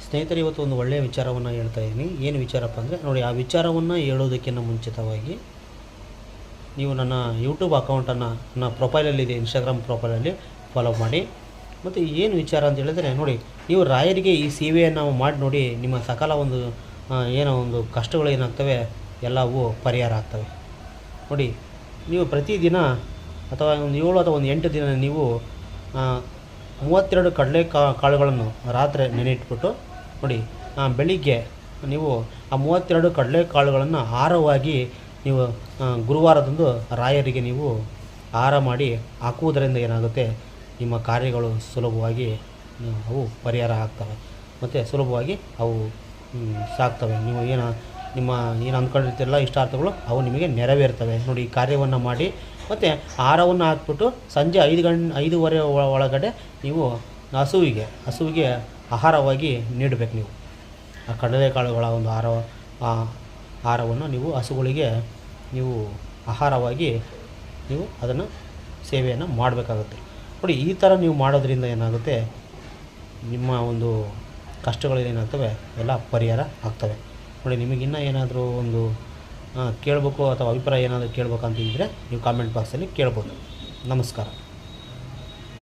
ಸ್ನೇಹಿತರೆ, ಇವತ್ತು ಒಂದು ಒಳ್ಳೆಯ ವಿಚಾರವನ್ನು ಹೇಳ್ತಾ ಇದ್ದೀನಿ. ಏನು ವಿಚಾರಪ್ಪ ಅಂದರೆ, ನೋಡಿ, ಆ ವಿಚಾರವನ್ನು ಹೇಳೋದಕ್ಕಿಂತ ಮುಂಚಿತವಾಗಿ ನೀವು ನನ್ನ ಯೂಟ್ಯೂಬ್ ಅಕೌಂಟನ್ನು ನನ್ನ ಪ್ರೊಫೈಲಲ್ಲಿದೆ, ಇನ್ಸ್ಟಾಗ್ರಾಮ್ ಪ್ರೊಫೈಲಲ್ಲಿ ಫಾಲೋ ಮಾಡಿ. ಮತ್ತು ಏನು ವಿಚಾರ ಅಂತ ಹೇಳಿದ್ರೆ, ನೋಡಿ, ನೀವು ರಾಯರಿಗೆ ಈ ಸೇವೆಯನ್ನು ಮಾಡಿ ನೋಡಿ, ನಿಮ್ಮ ಸಕಲ ಒಂದು ಏನೋ ಒಂದು ಕಷ್ಟಗಳು ಏನಾಗ್ತವೆ ಎಲ್ಲವೂ ಪರಿಹಾರ ಆಗ್ತವೆ. ನೋಡಿ, ನೀವು ಪ್ರತಿದಿನ ಅಥವಾ ಒಂದು 7 ಅಥವಾ ಒಂದು 8 ದಿನ ನೀವು 32 ಕಾಳುಗಳನ್ನು ರಾತ್ರಿ ನೆನೆಯಿಟ್ಬಿಟ್ಟು ನೋಡಿ, ಬೆಳಿಗ್ಗೆ ನೀವು ಆ 32 ಕಡಲೆಕಾಳುಗಳನ್ನು ಆಹಾರವಾಗಿ ನೀವು ಗುರುವಾರದಂದು ರಾಯರಿಗೆ ನೀವು ಆಹಾರ ಮಾಡಿ ಹಾಕುವುದರಿಂದ ಏನಾಗುತ್ತೆ, ನಿಮ್ಮ ಕಾರ್ಯಗಳು ಸುಲಭವಾಗಿ ಅವು ಪರಿಹಾರ ಆಗ್ತವೆ ಮತ್ತು ಸುಲಭವಾಗಿ ಅವು ಸಾಗ್ತವೆ. ನೀವು ನಿಮ್ಮ ಅಂದ್ಕೊಂಡಿರ್ತಿರಲ್ಲ ಇಷ್ಟಾರ್ಥಗಳು ಅವು ನಿಮಗೆ ನೆರವೇರ್ತವೆ. ನೋಡಿ, ಈ ಕಾರ್ಯವನ್ನು ಮಾಡಿ ಮತ್ತು ಆಹಾರವನ್ನು ಹಾಕ್ಬಿಟ್ಟು ಸಂಜೆ 5:30 ಒಳಗಡೆ ನೀವು ಹಸುವಿಗೆ ಆಹಾರವಾಗಿ ನೀಡಬೇಕು. ನೀವು ಆ ಕಡಲೆಕಾಳುಗಳ ಒಂದು ಆಹಾರವನ್ನು ನೀವು ಹಸುಗಳಿಗೆ ನೀವು ಆಹಾರವಾಗಿ ನೀವು ಅದನ್ನು ಸೇವೆಯನ್ನು ಮಾಡಬೇಕಾಗುತ್ತೆ. ನೋಡಿ, ಈ ಥರ ನೀವು ಮಾಡೋದ್ರಿಂದ ಏನಾಗುತ್ತೆ, ನಿಮ್ಮ ಒಂದು ಕಷ್ಟಗಳು ಏನಾಗ್ತವೆ ಎಲ್ಲ ಪರಿಹಾರ ಆಗ್ತವೆ. ನೋಡಿ, ನಿಮಗಿನ್ನೂ ಏನಾದರೂ ಒಂದು ಕೇಳಬೇಕು ಅಥವಾ ಅಭಿಪ್ರಾಯ ಏನಾದರೂ ಕೇಳಬೇಕಂತಿದ್ದರೆ ನೀವು ಕಾಮೆಂಟ್ ಬಾಕ್ಸಲ್ಲಿ ಕೇಳ್ಬೋದು. ನಮಸ್ಕಾರ.